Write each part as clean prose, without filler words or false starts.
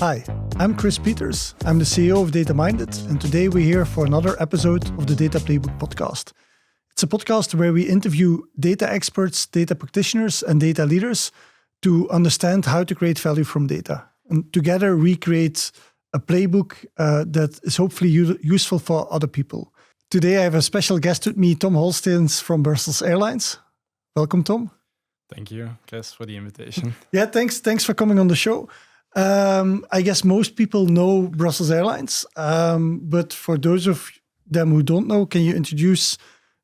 Hi, I'm Kris Peeters. I'm the CEO of Data Minded, and today we're here for another episode of the Data Playbook podcast. It's a podcast where we interview data experts, data practitioners, and data leaders to understand how to create value from data. And together we create a playbook that is hopefully useful for other people. Today I have a special guest with me, Tom Holsteens from Brussels Airlines. Welcome, Tom. Thank you, Kris, for the invitation. Yeah, thanks for coming on the show. I guess most people know Brussels Airlines, but for those of them who don't know, can you introduce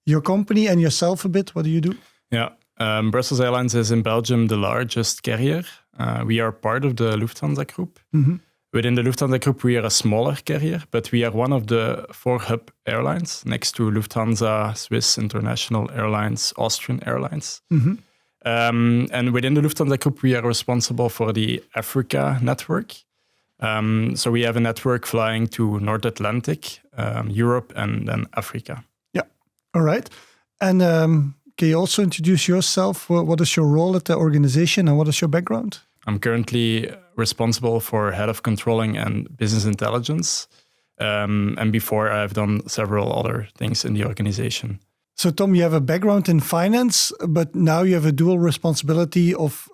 your company and yourself a bit? What do you do? Yeah, Brussels Airlines is in Belgium the largest carrier. We are part of the Lufthansa Group. Mm-hmm. Within the Lufthansa Group, we are a smaller carrier, but we are one of the 4 hub airlines next to Lufthansa, Swiss International Airlines, Austrian Airlines. Mm-hmm. And within the Lufthansa Group, we are responsible for the Africa network. So we have a network flying to North Atlantic, Europe, and then Africa. Yeah, all right. And can you also introduce yourself? What is your role at the organization and what is your background? I'm currently responsible for head of controlling and business intelligence. And before, I've done several other things in the organization. So, Tom, you have a background in finance, but now you have a dual responsibility of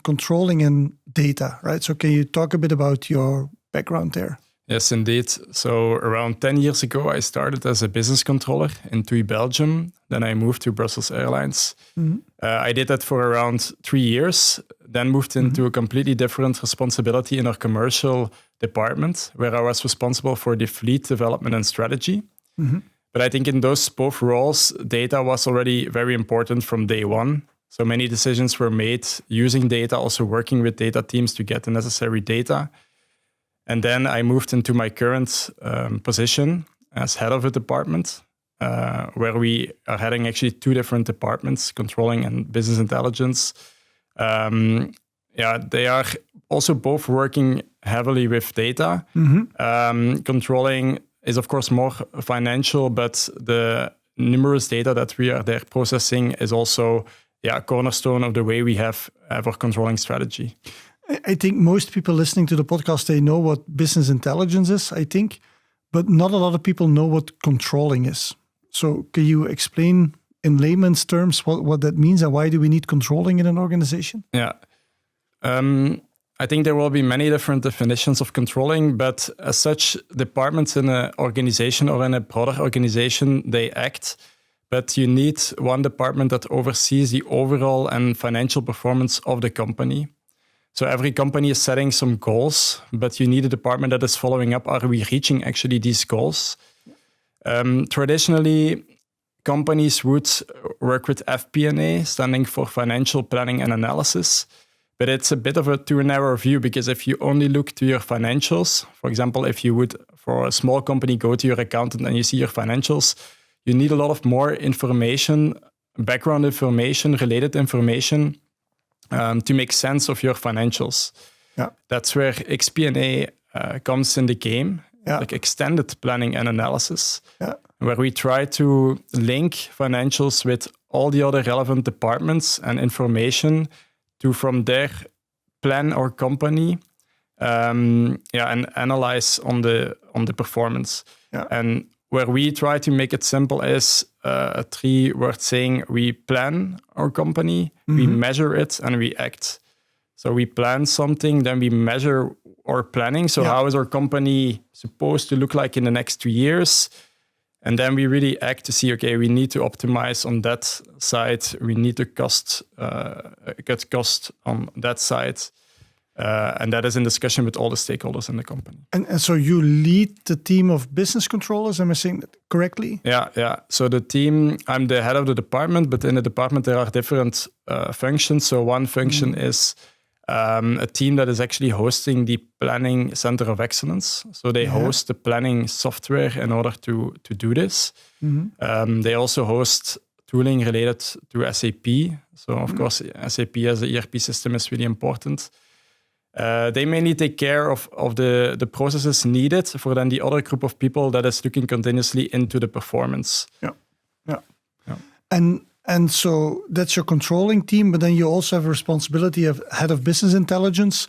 controlling and data, right? So can you talk a bit about your background there? Yes, indeed. So around 10 years ago, I started as a business controller in TUI Belgium. Then I moved to Brussels Airlines. Mm-hmm. I did that for around 3 years, then moved into a completely different responsibility in our commercial department, where I was responsible for the fleet development and strategy. Mm-hmm. But I think in those both roles, data was already very important from day one. So many decisions were made using data, also working with data teams to get the necessary data. And then I moved into my current position as head of a department, where we are heading actually 2 different departments, controlling and business intelligence. They are also both working heavily with data. Mm-hmm. Controlling is of course more financial, but the numerous data that we are there processing is also a cornerstone of the way we have our controlling strategy. I think most people listening to the podcast, they know what business intelligence is, I think, but not a lot of people know what controlling is. So can you explain in layman's terms what that means and why do we need controlling in an organization? Yeah. I think there will be many different definitions of controlling, but as such, departments in an organization or in a broader organization, they act, but you need one department that oversees the overall and financial performance of the company. So every company is setting some goals, but you need a department that is following up. Are we reaching actually these goals? Traditionally, companies would work with FP&A, standing for financial planning and analysis. But it's a bit of a too narrow view, because if you only look to your financials, for example, if you would, for a small company, go to your accountant and you see your financials, you need a lot of more information, background information, related information, to make sense of your financials. Yeah. That's where XP&A comes in the game, like extended planning and analysis, where we try to link financials with all the other relevant departments and information to from there plan our company, and analyze on the performance. Yeah. And where we try to make it simple is a 3-word saying: we plan our company, we measure it, and we act. So we plan something, then we measure our planning. So how is our company supposed to look like in the next 2 years? And then we really act to see, okay, we need to optimize on that side. We need to cut cost on that side. And that is in discussion with all the stakeholders in the company. And so you lead the team of business controllers, am I saying that correctly? Yeah. So the team, I'm the head of the department, but in the department there are different functions. So one function is a team that is actually hosting the Planning Center of Excellence. So they host the planning software in order to do this. Mm-hmm. They also host tooling related to SAP. So of course, SAP as an ERP system is really important. They mainly take care of the processes needed for then the other group of people that is looking continuously into the performance. Yeah. And so that's your controlling team, but then you also have a responsibility of head of business intelligence.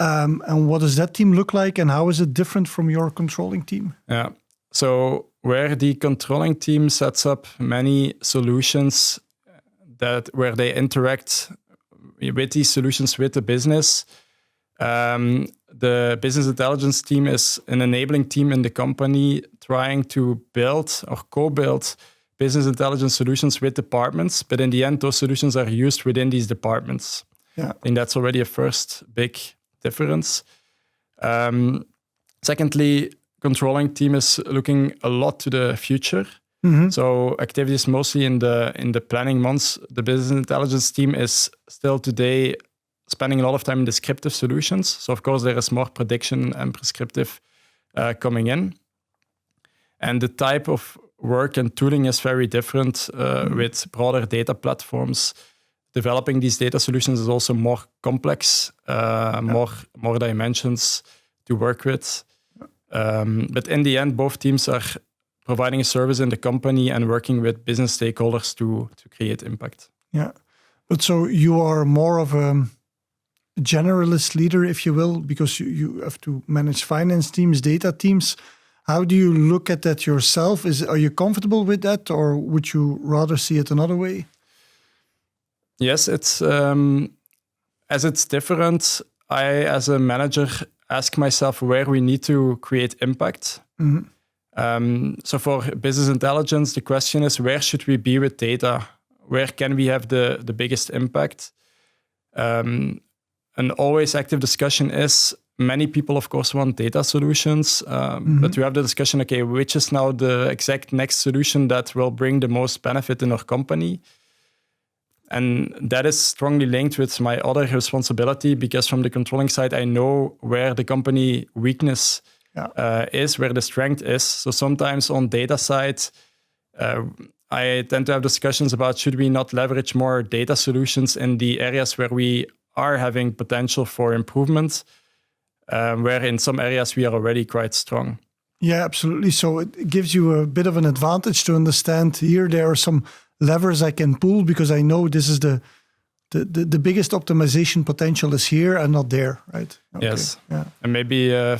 And what does that team look like, and how is it different from your controlling team? Yeah. So where the controlling team sets up many solutions where they interact with these solutions with the business, the business intelligence team is an enabling team in the company trying to build or co-build business intelligence solutions with departments. But in the end, those solutions are used within these departments. Yeah. I think that's already a first big difference. Secondly, controlling team is looking a lot to the future. Mm-hmm. So activities mostly in the planning months. The business intelligence team is still today spending a lot of time in descriptive solutions. So of course there is more prediction and prescriptive coming in. And the type of work and tooling is very different with broader data platforms. Developing these data solutions is also more complex, more dimensions to work with. But in the end, both teams are providing a service in the company and working with business stakeholders to create impact. Yeah. But so you are more of a generalist leader, if you will, because you have to manage finance teams, data teams. How do you look at that yourself? Are you comfortable with that, or would you rather see it another way? Yes, it's as it's different. I, as a manager, ask myself where we need to create impact. Mm-hmm. So for business intelligence, the question is, where should we be with data? Where can we have the biggest impact? An always active discussion is, many people, of course, want data solutions, but we have the discussion, okay, which is now the exact next solution that will bring the most benefit in our company? And that is strongly linked with my other responsibility, because from the controlling side, I know where the company weakness is, where the strength is. So sometimes on data side, I tend to have discussions about, should we not leverage more data solutions in the areas where we are having potential for improvement, where in some areas we are already quite strong. Yeah, absolutely. So it gives you a bit of an advantage to understand here there are some levers I can pull, because I know this is the biggest optimization potential is here and not there, right? Okay. Yes. Yeah. And maybe a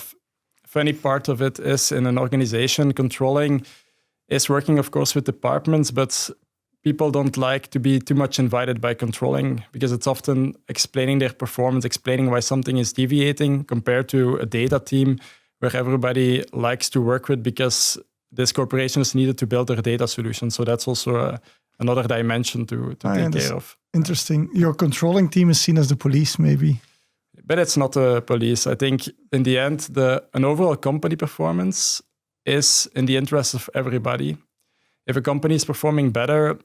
funny part of it is, in an organization, controlling is working, of course, with departments, but people don't like to be too much invited by controlling, because it's often explaining their performance, explaining why something is deviating, compared to a data team where everybody likes to work with, because this corporation is needed to build their data solution. So that's also another dimension to take care of. Interesting. Your controlling team is seen as the police, maybe. But it's not the police. I think in the end, an overall company performance is in the interest of everybody. If a company is performing better,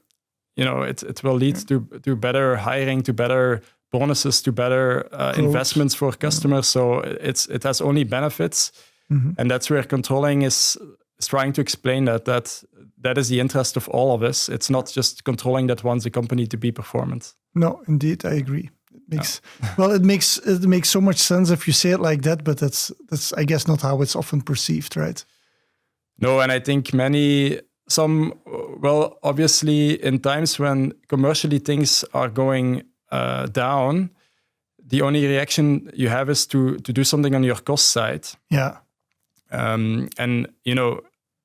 it will lead to better hiring, to better bonuses, to better investments for customers. So it has only benefits. Mm-hmm. And that's where controlling is trying to explain that is the interest of all of us. It's not just controlling that wants the company to be performant. No, indeed, I agree. It makes so much sense if you say it like that, but that's I guess not how it's often perceived, right? No, and I think obviously in times when commercially things are going down, the only reaction you have is to do something on your cost side. Yeah. And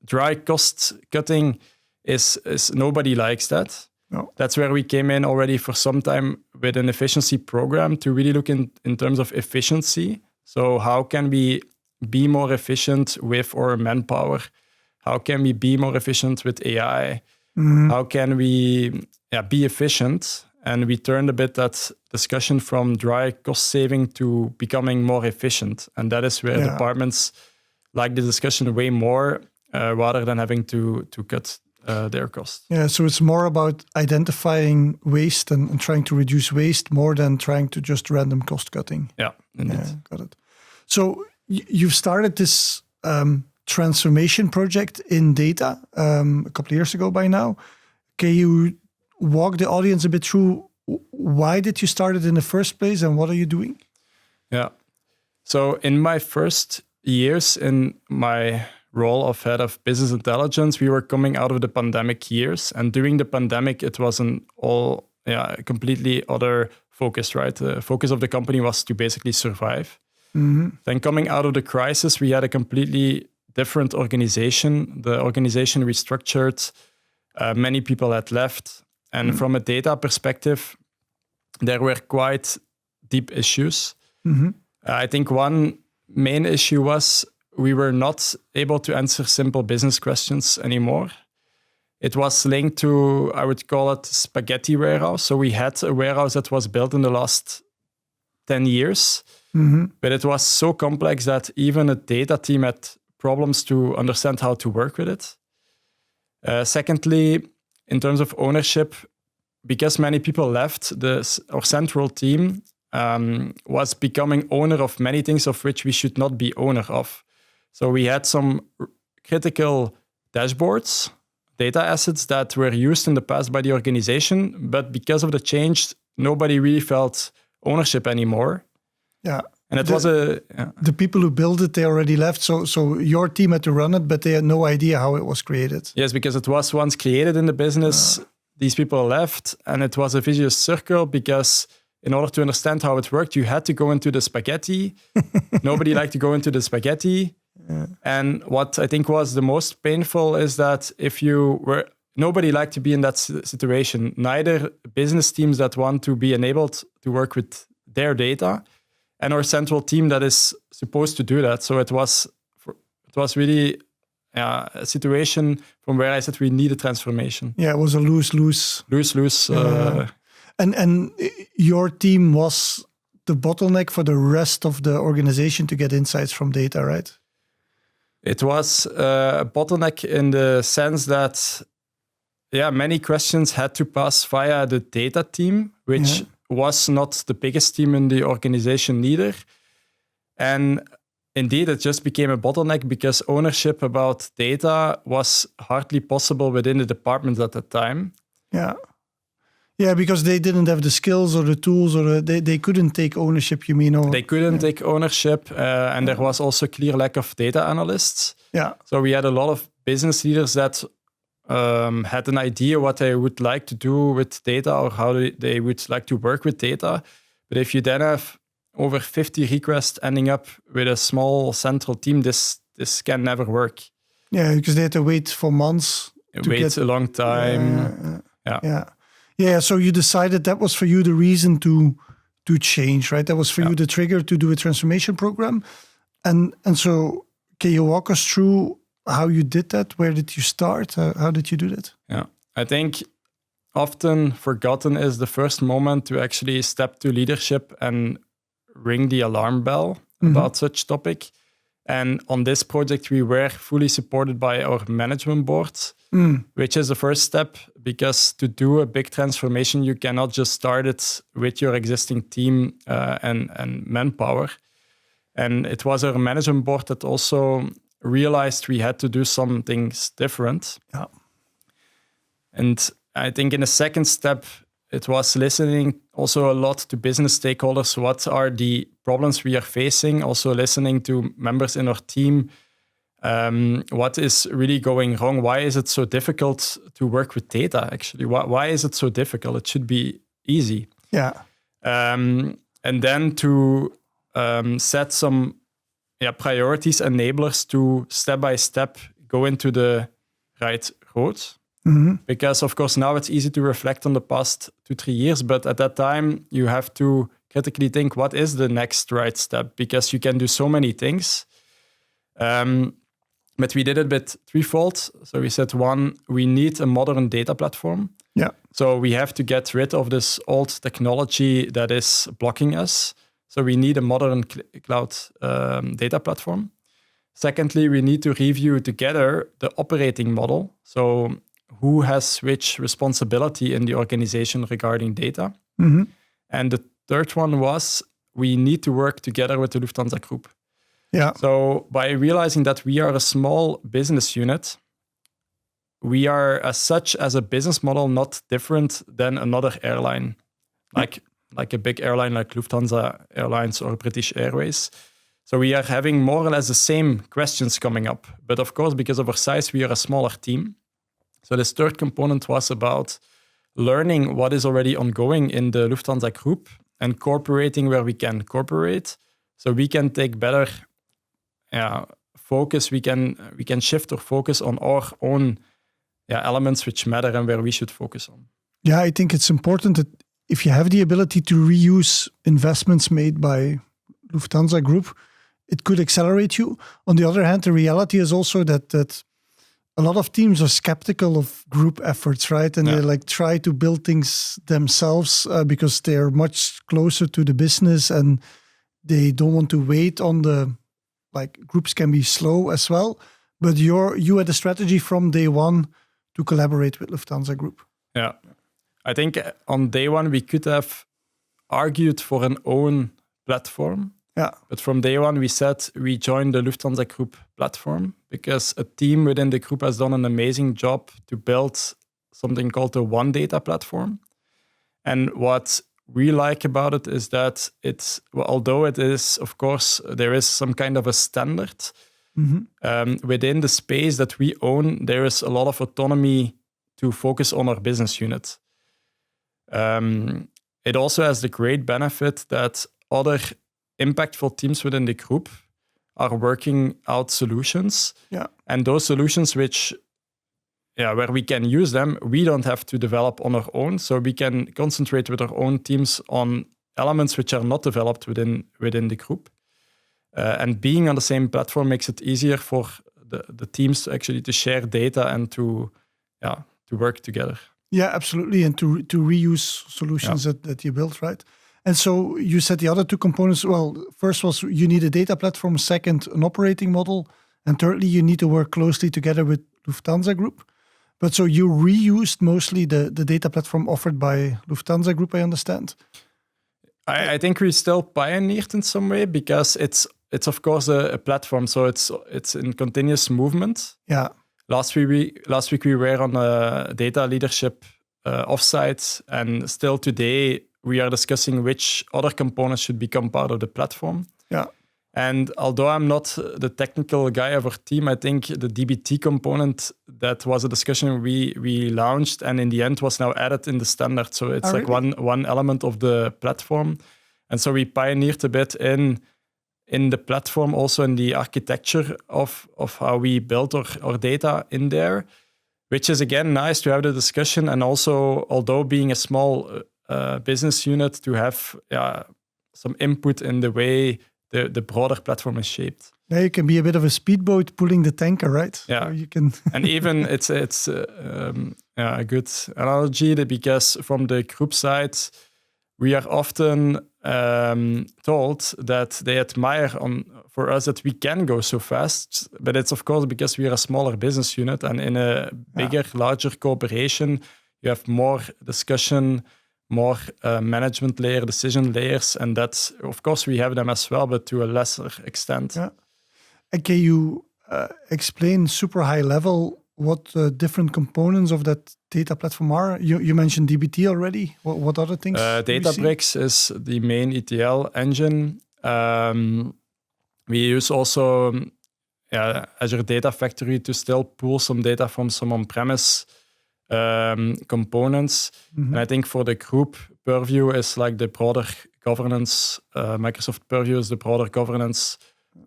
dry cost cutting is nobody likes that. No. That's where we came in already for some time with an efficiency program to really look in terms of efficiency. So how can we be more efficient with our manpower? How can we be more efficient with AI? Mm-hmm. How can we be efficient? And we turned a bit that discussion from dry cost saving to becoming more efficient. And that is where departments like the discussion way more, rather than having to cut their costs. Yeah, so it's more about identifying waste and trying to reduce waste more than trying to just random cost cutting. Yeah, indeed. Yeah, got it. So you've started this transformation project in data a couple of years ago by now. Can you walk the audience a bit through why did you start it in the first place and what are you doing? Yeah. So in my first years in my role of head of business intelligence, we were coming out of the pandemic years. And during the pandemic, it was completely other focus, right? The focus of the company was to basically survive. Then coming out of the crisis, we had a completely different organization. The organization restructured. Many people had left. And from a data perspective, there were quite deep issues. I think one main issue was we were not able to answer simple business questions anymore. It was linked to, I would call it, spaghetti warehouse. So we had a warehouse that was built in the last 10 years, but it was so complex that even a data team had problems to understand how to work with it. Secondly, in terms of ownership, because many people left, our central team was becoming owner of many things of which we should not be owner of. So we had some critical dashboards, data assets that were used in the past by the organization, but because of the change, nobody really felt ownership anymore. Yeah. And it the people who built it, they already left. So your team had to run it, but they had no idea how it was created. Yes, because it was once created in the business. These people left, and it was a vicious circle because in order to understand how it worked, you had to go into the spaghetti. Nobody liked to go into the spaghetti. Yeah. And what I think was the most painful is that nobody liked to be in that situation. Neither business teams that want to be enabled to work with their data, and our central team that is supposed to do that. So it was really a situation from where I said we need a transformation. Yeah, it was a lose-lose. Lose-lose. And your team was the bottleneck for the rest of the organization to get insights from data, right? It was a bottleneck in the sense that, many questions had to pass via the data team, which was not the biggest team in the organization neither. And indeed, it just became a bottleneck because ownership about data was hardly possible within the department at the time. Yeah. Yeah, because they didn't have the skills or the tools, or they couldn't take ownership, you mean? Or, they couldn't take ownership, and there was also a clear lack of data analysts. Yeah. So we had a lot of business leaders that had an idea what they would like to do with data or how they would like to work with data. But if you then have over 50 requests ending up with a small central team, this can never work. Yeah, because they had to wait for months. Wait a long time. Yeah, so you decided that was for you the reason to change, right? That was for you the trigger to do a transformation program. And so can you walk us through how you did that? Where did you start? How did you do that? Yeah, I think often forgotten is the first moment to actually step to leadership and ring the alarm bell about such topic. And on this project, we were fully supported by our management board, which is the first step, because to do a big transformation, you cannot just start it with your existing team and manpower. And it was our management board that also realized we had to do some things different. Yeah. And I think in a second step, it was listening also a lot to business stakeholders. What are the problems we are facing? Also listening to members in our team. What is really going wrong? Why is it so difficult to work with data, actually? Why is it so difficult? It should be easy. Yeah. And then to set some priorities, enablers to step-by-step go into the right road. Because, of course, now it's easy to reflect on the past 2-3 years, but at that time, you have to critically think, what is the next right step? Because you can do so many things. But we did it with threefold. So we said, one, we need a modern data platform. Yeah. So we have to get rid of this old technology that is blocking us. So we need a modern cloud data platform. Secondly, we need to review together the operating model. So who has which responsibility in the organization regarding data. And the third one was, we need to work together with the Lufthansa Group. Yeah. So by realizing that we are a small business unit, we are as such as a business model not different than another airline, like a big airline like Lufthansa Airlines or British Airways. So we are having more or less the same questions coming up. But of course, because of our size, we are a smaller team. So this third component was about learning what is already ongoing in the Lufthansa Group and cooperating where we can cooperate. so we can take better focus. We can shift our focus on our own elements which matter and where we should focus on. Yeah, I think it's important that if you have the ability to reuse investments made by Lufthansa Group, it could accelerate you. On the other hand, the reality is also that a lot of teams are skeptical of group efforts, right? And they try to build things themselves because they're much closer to the business and they don't want to wait on groups can be slow as well. But you had a strategy from day one to collaborate with Lufthansa Group. Yeah. I think on day one, we could have argued for an own platform. Yeah. But from day one, we said we joined the Lufthansa Group platform because a team within the group has done an amazing job to build something called the One Data platform. And what we like about it is that although it is, of course, there is some kind of a standard, within the space that we own, there is a lot of autonomy to focus on our business unit. It also has the great benefit that other impactful teams within the group are working out solutions. Yeah. And those solutions where we can use them, we don't have to develop on our own. So we can concentrate with our own teams on elements which are not developed within the group. And being on the same platform makes it easier for the teams to share data and to work together. Yeah, absolutely. And to reuse solutions that you built, right? And so you said the other two components, well, first was you need a data platform, second, an operating model, and thirdly, you need to work closely together with Lufthansa Group. But so you reused mostly the data platform offered by Lufthansa Group, I understand. I think we still pioneered in some way because it's of course a platform, so it's in continuous movement. Yeah. Last week we were on a data leadership offsite, and still today we are discussing which other components should become part of the platform. Yeah. And although I'm not the technical guy of our team, I think the DBT component, that was a discussion we launched and in the end was now added in the standard. So it's one element of the platform. And so we pioneered a bit in the platform, also in the architecture of how we built our data in there, which is again nice to have the discussion. And also, although being a small business unit, to have some input in the way the broader platform is shaped. Yeah, you can be a bit of a speedboat pulling the tanker, right? Yeah, so you can. And even it's a good analogy because from the group side, we are often told that they admire for us that we can go so fast, but it's of course because we are a smaller business unit, and in a bigger, larger cooperation, you have more discussion, more management layer, decision layers, and that's, of course, we have them as well, but to a lesser extent. Yeah. And can you explain super high level what the different components of that data platform are? You mentioned DBT already. What other things? Databricks is the main ETL engine. We use also Azure Data Factory to still pull some data from some on-premise components. And I think for the group, Purview is like the broader governance. Microsoft Purview is the broader governance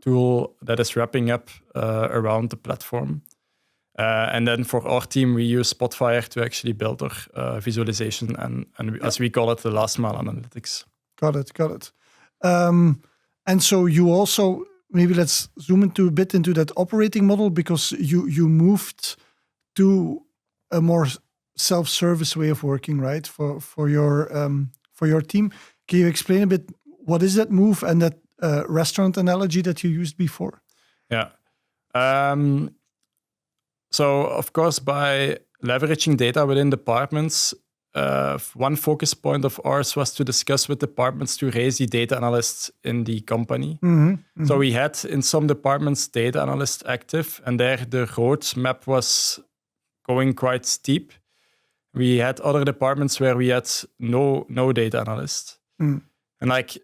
tool that is wrapping up around the platform. And then for our team, we use Spotfire to actually build our visualization and as we call it, the last mile analytics. Got it. And so you also, maybe let's zoom into a bit into that operating model, because you moved to a more self-service way of working, right? For your team. Can you explain a bit what is that move and that restaurant analogy that you used before? Yeah. So of course, by leveraging data within departments, one focus point of ours was to discuss with departments to raise the data analysts in the company. So we had in some departments data analysts active, and there the roadmap was going quite steep. We had other departments where we had no data analyst. And like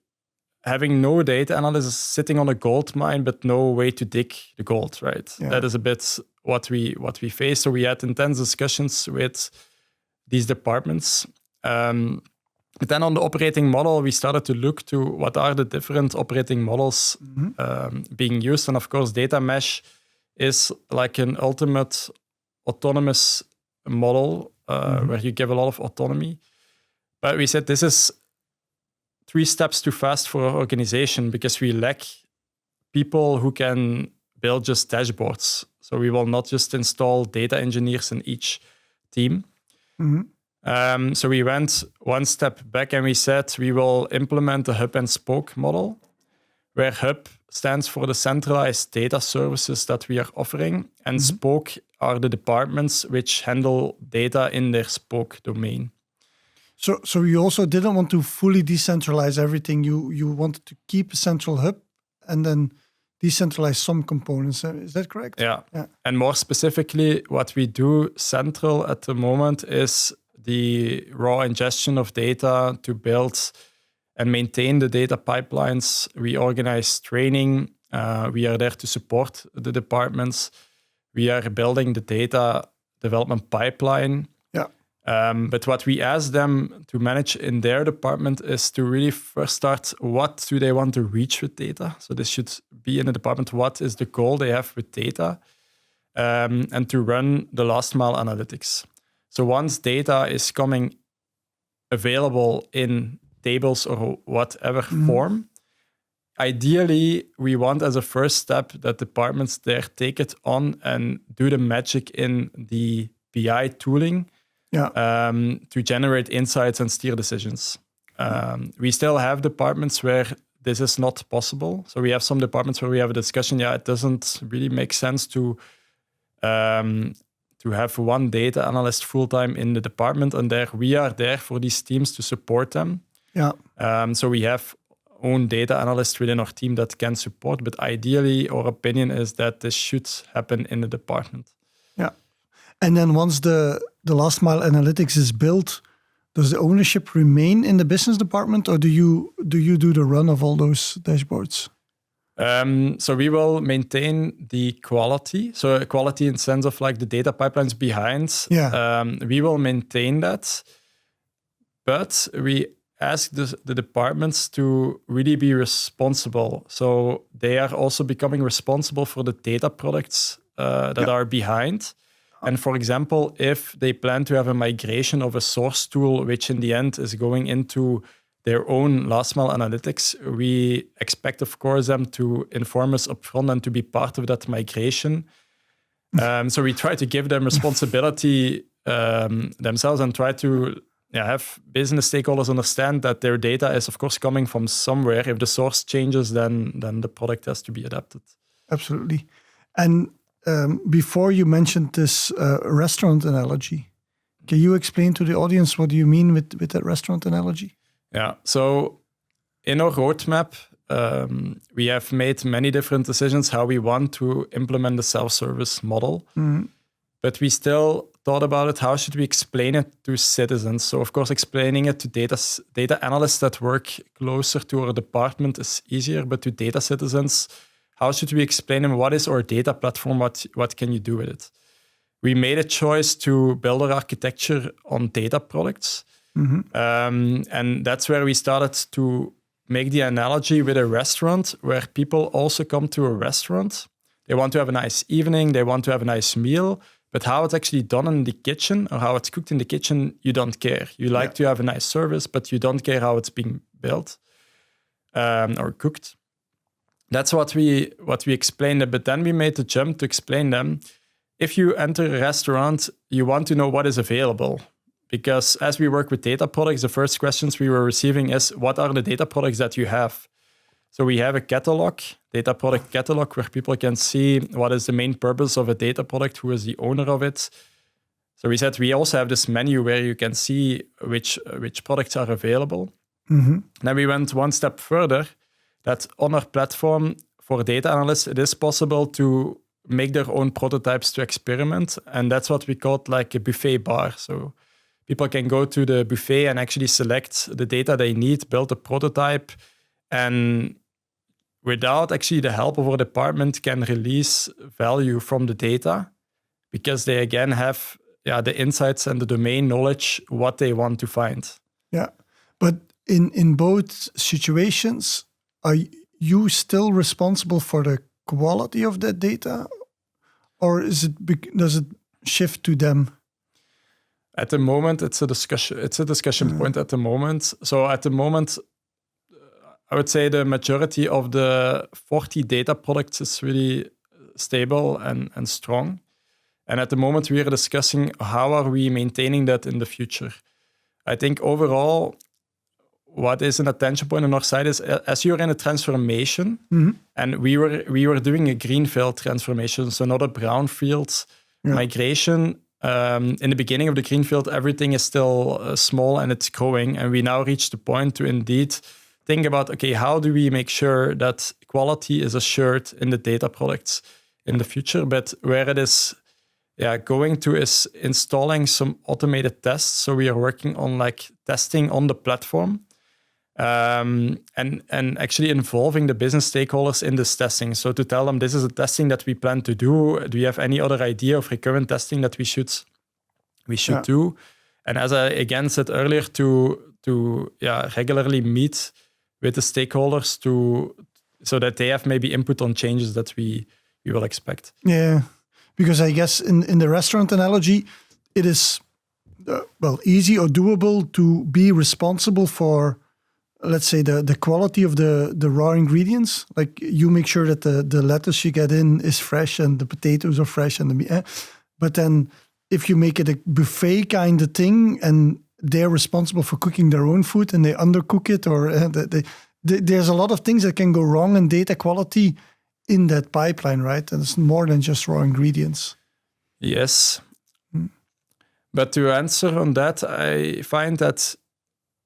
having no data analyst is sitting on a gold mine, but no way to dig the gold, right? Yeah. That is a bit what we face. So we had intense discussions with these departments. But then on the operating model, we started to look to what are the different operating models being used. And of course, data mesh is like an ultimate autonomous model where you give a lot of autonomy. But we said this is 3 steps too fast for our organization because we lack people who can build just dashboards. So we will not just install data engineers in each team. So we went one step back and we said we will implement a hub and spoke model, where hub stands for the centralized data services that we are offering, and spoke are the departments which handle data in their spoke domain. So you also didn't want to fully decentralize everything. You wanted to keep a central hub and then decentralize some components. Is that correct? Yeah. And more specifically, what we do central at the moment is the raw ingestion of data to build and maintain the data pipelines. We organize training. We are there to support the departments. We are building the data development pipeline. But what we ask them to manage in their department is to really first start, what do they want to reach with data? So this should be in the department, what is the goal they have with data? And to run the last mile analytics. So once data is coming available in tables or whatever form, ideally, we want as a first step that departments there take it on and do the magic in the BI tooling to generate insights and steer decisions. We still have departments where this is not possible. So we have some departments where we have a discussion, it doesn't really make sense to have one data analyst full-time in the department, and we are there for these teams to support them. So we have own data analysts within our team that can support, but ideally our opinion is that this should happen in the department. And then once the last mile analytics is built, does the ownership remain in the business department, or do you do the run of all those dashboards? So we will maintain the quality. So quality in the sense of like the data pipelines behind. We will maintain that. But we ask the departments to really be responsible. So they are also becoming responsible for the data products that are behind. And for example, if they plan to have a migration of a source tool, which in the end is going into their own last mile analytics, we expect, of course, them to inform us upfront and to be part of that migration. So we try to give them responsibility themselves and try to have business stakeholders understand that their data is, of course, coming from somewhere. If the source changes, then the product has to be adapted. Absolutely. And before you mentioned this restaurant analogy, can you explain to the audience what do you mean with that restaurant analogy? So in our roadmap, we have made many different decisions how we want to implement the self-service model. But we still thought about it, how should we explain it to citizens? So of course, explaining it to data analysts that work closer to our department is easier, but to data citizens, how should we explain them what is our data platform, what can you do with it? We made a choice to build our architecture on data products. And that's where we started to make the analogy with a restaurant, where people also come to a restaurant. They want to have a nice evening, they want to have a nice meal, but how it's actually done in the kitchen or how it's cooked in the kitchen, you don't care. You like to have a nice service, but you don't care how it's being built or cooked. That's what we explained, but then we made the jump to explain them. If you enter a restaurant, you want to know what is available. Because as we work with data products, the first questions we were receiving is, what are the data products that you have? So we have a catalog, data product catalog, where people can see what is the main purpose of a data product, who is the owner of it. So we said we also have this menu where you can see which products are available. Then we went one step further, that on our platform for data analysts, it is possible to make their own prototypes to experiment. And that's what we called like a buffet bar. So people can go to the buffet and actually select the data they need, build a prototype, and without actually the help of our department can release value from the data, because they again have the insights and the domain knowledge, what they want to find. But in both situations, are you still responsible for the quality of that data, or does it shift to them? At the moment, it's a discussion point at the moment. So at the moment, I would say the majority of the 40 data products is really stable and strong. And at the moment, we are discussing how are we maintaining that in the future. I think overall, what is an attention point on our side is as you're in a transformation, and we were doing a greenfield transformation, so not a brownfield migration. In the beginning of the greenfield, everything is still small and it's growing. And we now reach the point to indeed think about, okay, how do we make sure that quality is assured in the data products in the future? But where it is going to is installing some automated tests. So we are working on testing on the platform and actually involving the business stakeholders in this testing. So to tell them, this is a testing that we plan to do. Do you have any other idea of recurrent testing that we should do? And as I again said earlier, to regularly meet with the stakeholders so that they have maybe input on changes that we will expect. Yeah, because I guess in the restaurant analogy, it is easy or doable to be responsible for, let's say, the quality of the raw ingredients. Like you make sure that the lettuce you get in is fresh and the potatoes are fresh and the meat. But then if you make it a buffet kind of thing and they're responsible for cooking their own food and they undercook it, or there's a lot of things that can go wrong in data quality in that pipeline, right? And it's more than just raw ingredients. Yes. But to answer on that, I find that,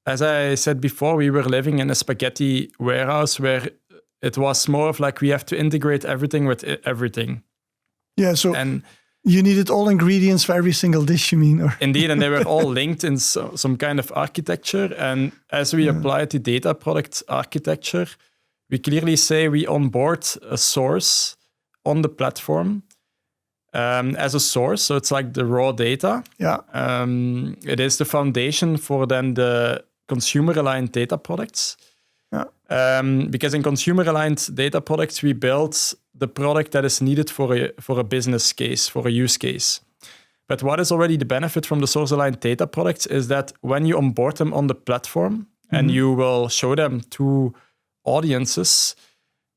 as I said before, we were living in a spaghetti warehouse where it was more of we have to integrate everything with everything. Yeah, so you needed all ingredients for every single dish, you mean? Or? Indeed, and they were all linked in some kind of architecture. And as we apply the data product architecture, we clearly say we onboard a source on the platform as a source. So it's like the raw data. Yeah. It is the foundation for then the consumer-aligned data products. Yeah. Because in consumer-aligned data products, we build the product that is needed for a business case, for a use case. But what is already the benefit from the source-aligned data products is that when you onboard them on the platform and you will show them to audiences,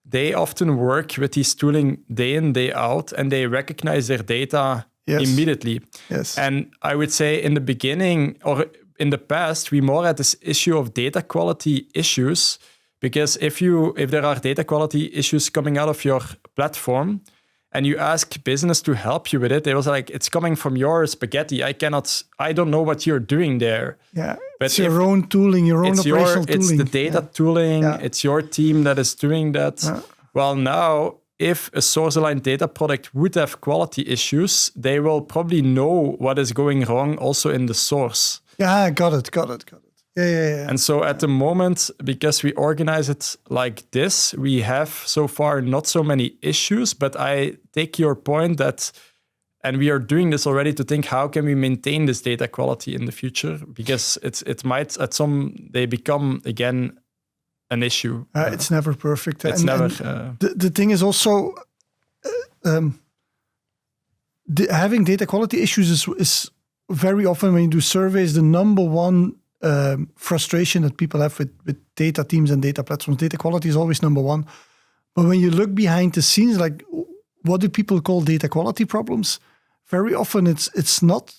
they often work with these tooling day in, day out, and they recognize their data immediately. Yes. And I would say in the beginning, or in the past, we more had this issue of data quality issues, because if there are data quality issues coming out of your platform and you ask business to help you with it, they was like, it's coming from your spaghetti. I don't know what you're doing there. Yeah, but it's your own tooling, your own operational tooling. It's the data tooling. Yeah. It's your team that is doing that. Yeah. Well, now, if a source-aligned data product would have quality issues, they will probably know what is going wrong also in the source. Yeah, got it. Yeah. And so at the moment, because we organize it like this, we have so far not so many issues, but I take your point that, and we are doing this already to think, how can we maintain this data quality in the future? Because it might they become again an issue. It's never perfect. It's never. The thing is also, having data quality issues is very often when you do surveys, the number one frustration that people have with data teams and data platforms. Data quality is always number one. But when you look behind the scenes, like what do people call data quality problems? Very often it's not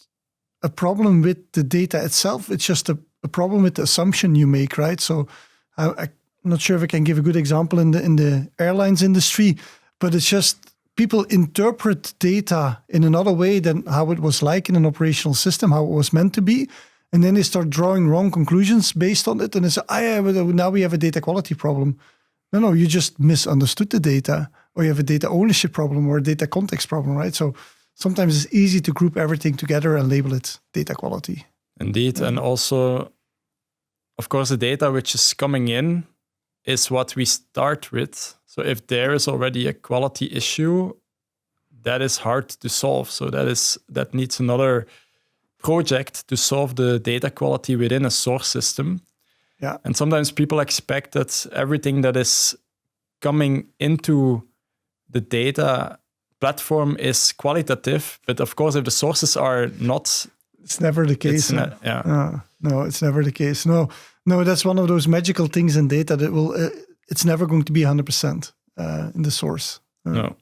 a problem with the data itself. It's just a problem with the assumption you make, right? So I'm not sure if I can give a good example in the airlines industry, but it's just people interpret data in another way than how it was like in an operational system, how it was meant to be. And then they start drawing wrong conclusions based on it. And they say, now we have a data quality problem. No, you just misunderstood the data, or you have a data ownership problem or a data context problem, right? So sometimes it's easy to group everything together and label it data quality. Indeed. And also, of course, the data which is coming in is what we start with. So if there is already a quality issue, that is hard to solve. So that needs another project to solve the data quality within a source system. Yeah. And sometimes people expect that everything that is coming into the data platform is qualitative, but of course, if the sources are not, it's never the case. No, it's never the case. No, that's one of those magical things in data that will. It's never going to be 100% in the source. No.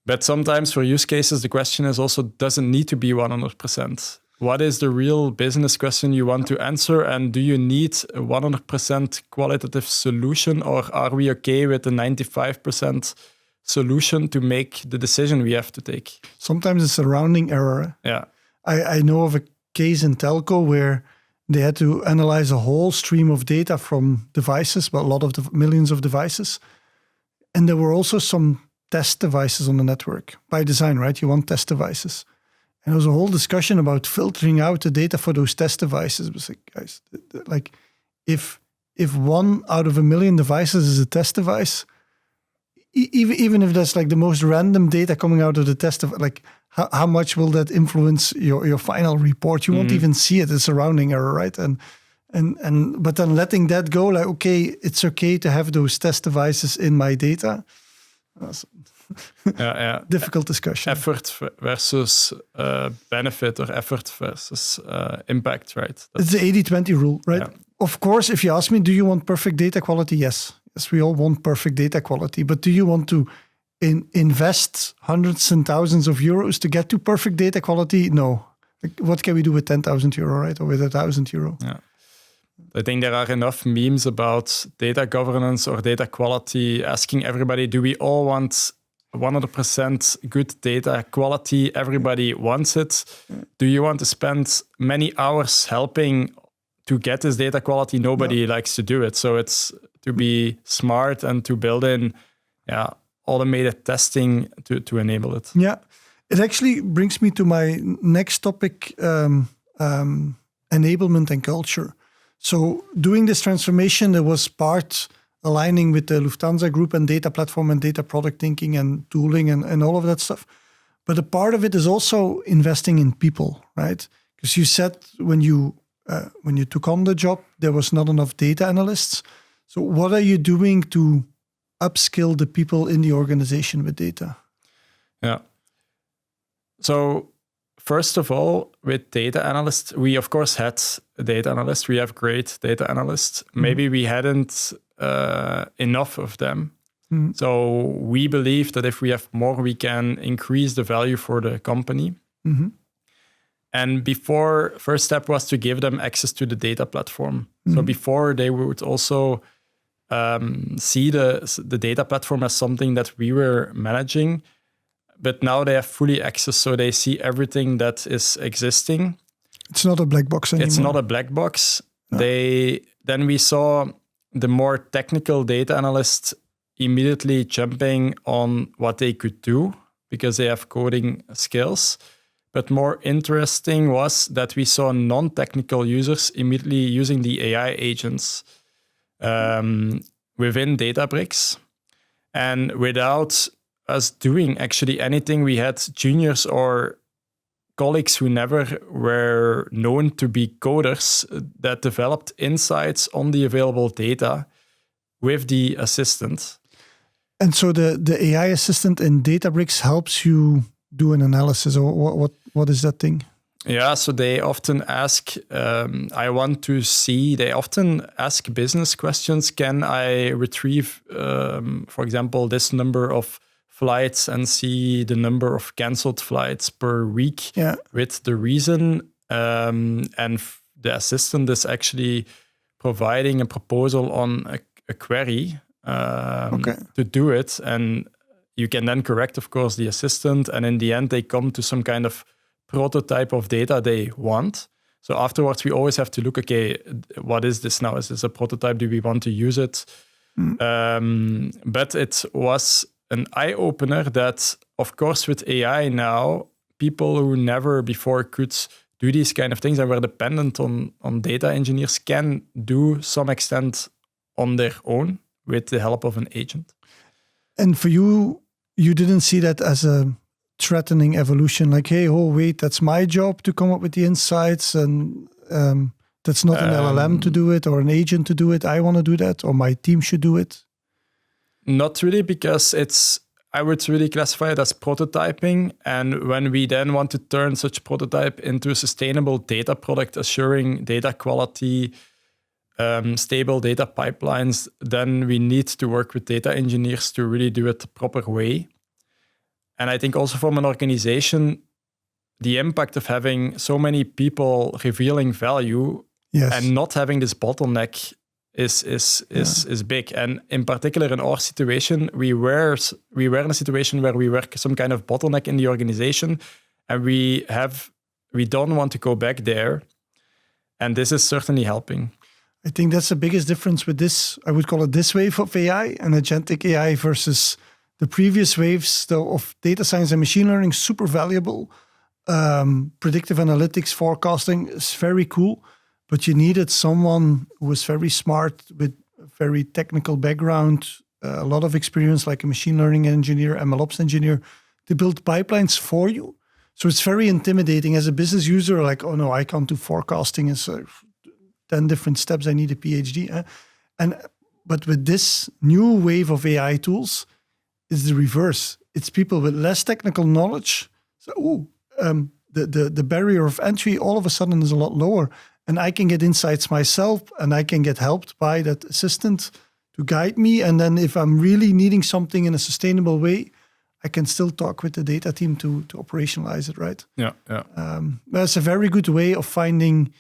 But sometimes for use cases, the question is also doesn't need to be 100%. What is the real business question you want to answer? And do you need a 100% qualitative solution, or are we okay with a 95% solution to make the decision we have to take? Sometimes it's a rounding error. Yeah. I know of a case in telco where they had to analyze a whole stream of data from devices, but a lot of the millions of devices. And there were also some test devices on the network. By design, right? You want test devices. And there was a whole discussion about filtering out the data for those test devices. It was like, guys, like if 1 out of 1 million devices is a test device, even if that's like the most random data coming out of the test, like how much will that influence your final report? You won't even see it. It's a rounding error, right? But then letting that go, like, okay, it's okay to have those test devices in my data. Difficult discussion. Effort versus benefit, or effort versus impact, right? It's the 80-20 rule, right? Yeah. Of course, if you ask me, do you want perfect data quality? Yes, we all want perfect data quality. But do you want to invest hundreds and thousands of euros to get to perfect data quality? No. Like, what can we do with 10,000 euro, right? Or with 1,000 euro? Yeah. I think there are enough memes about data governance or data quality, asking everybody, do we all want 100% good data quality? Everybody wants it. Do you want to spend many hours helping to get this data quality? Nobody likes to do it. So it's to be smart and to build in automated testing to enable it. Yeah, it actually brings me to my next topic, enablement and culture. So doing this transformation, there was part aligning with the Lufthansa group and data platform and data product thinking and tooling and all of that stuff. But a part of it is also investing in people, right? Because you said when you took on the job, there was not enough data analysts. So what are you doing to upskill the people in the organization with data? Yeah. So first of all, with data analysts, we of course had a data analyst. We have great data analysts. Maybe we hadn't enough of them. So we believe that if we have more, we can increase the value for the company. And first step was to give them access to the data platform. So before, they would also see the data platform as something that we were managing. But now they have fully access, so they see everything that is existing. It's not a black box anymore. It's not a black box. No. Then we saw the more technical data analysts immediately jumping on what they could do because they have coding skills. But more interesting was that we saw non-technical users immediately using the AI agents within Databricks. And without us doing actually anything, we had juniors or colleagues who never were known to be coders that developed insights on the available data with the assistant. And so the AI assistant in Databricks helps you do an analysis, or what is that thing? Yeah, so they often ask, they often ask business questions. Can I retrieve, for example, this number of flights and see the number of canceled flights per week with the reason? And the assistant is actually providing a proposal on a query to do it. And you can then correct, of course, the assistant. And in the end, they come to some kind of prototype of data they want. So afterwards, we always have to look, okay, what is this now? Is this a prototype? Do we want to use it? But it was an eye-opener that, of course, with AI now, people who never before could do these kind of things and were dependent on data engineers can do some extent on their own with the help of an agent. And for you, you didn't see that as a threatening evolution, like, hey, oh, wait, that's my job to come up with the insights. And That's not an LLM to do it or an agent to do it. I want to do that, or my team should do it. Not really, because I would really classify it as prototyping. And when we then want to turn such prototype into a sustainable data product, assuring data quality, stable data pipelines, then we need to work with data engineers to really do it the proper way. And I think also from an organization, the impact of having so many people revealing value and not having this bottleneck is big. And in particular, in our situation, we were in a situation where we were some kind of bottleneck in the organization, and we don't want to go back there. And this is certainly helping. I think that's the biggest difference with this. I would call it this wave of AI and agentic AI versus the previous waves of data science and machine learning. Super valuable. Predictive analytics, forecasting is very cool. But you needed someone who was very smart with a very technical background, a lot of experience, like a machine learning engineer, MLOps engineer, to build pipelines for you. So it's very intimidating as a business user, like, oh no, I can't do forecasting. It's 10 different steps. I need a PhD. But with this new wave of AI tools, it's the reverse. It's people with less technical knowledge. So the barrier of entry all of a sudden is a lot lower. And I can get insights myself, and I can get helped by that assistant to guide me. And then if I'm really needing something in a sustainable way, I can still talk with the data team to operationalize it, right? Yeah. That's a very good way of finding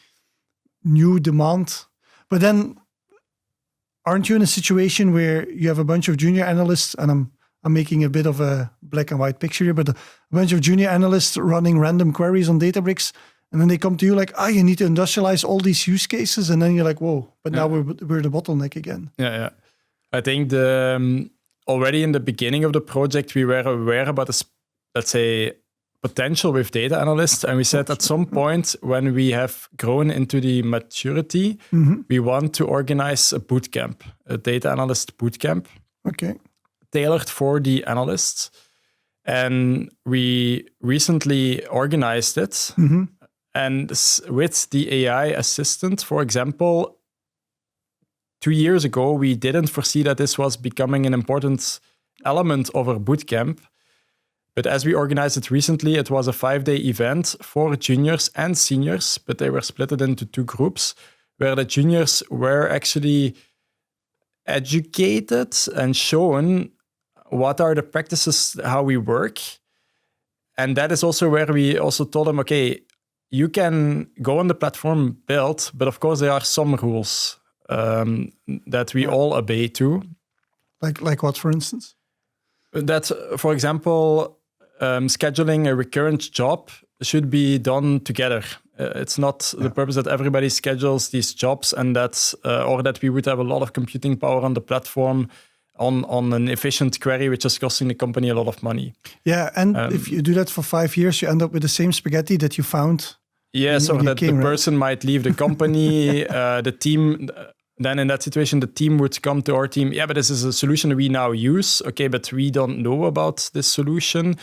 new demand. But then, aren't you in a situation where you have a bunch of junior analysts, and I'm making a bit of a black and white picture here, but a bunch of junior analysts running random queries on Databricks, and then they come to you like, you need to industrialize all these use cases. And then you're like, whoa, but now we're the bottleneck again. Yeah. I think already in the beginning of the project, we were aware about this, let's say, potential with data analysts. And we said at some point when we have grown into the maturity, we want to organize a bootcamp, a data analyst bootcamp. Okay. Tailored for the analysts. And we recently organized it. And with the AI assistant, for example, 2 years ago, we didn't foresee that this was becoming an important element of our bootcamp. But as we organized it recently, it was a 5-day event for juniors and seniors, but they were split into 2 groups, where the juniors were actually educated and shown what are the practices, how we work. And that is also where we also told them, okay, you can go on the platform, build, but of course there are some rules that we all obey to. Like what, for instance? That, for example, scheduling a recurrent job should be done together. It's not the purpose that everybody schedules these jobs and that, or that we would have a lot of computing power on the platform on an efficient query, which is costing the company a lot of money. Yeah, and if you do that for 5 years, you end up with the same spaghetti that you found. Yes, or that the person might leave the company, the team. Then in that situation, the team would come to our team. Yeah, but this is a solution we now use. Okay, but we don't know about this solution.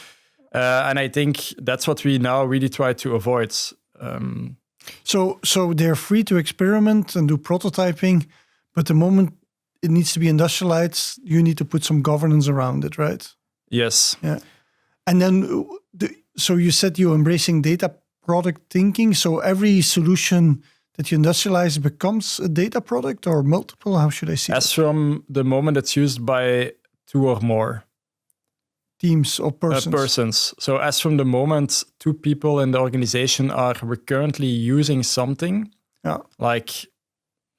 And I think that's what we now really try to avoid. So they're free to experiment and do prototyping, but the moment it needs to be industrialized, you need to put some governance around it, right? Yes. Yeah. And then, so you said you're embracing data product thinking. So every solution that you industrialize becomes a data product or multiple? How should I see As from the moment it's used by 2 or more. Teams or persons? Persons. So as from the moment 2 people in the organization are recurrently using something, like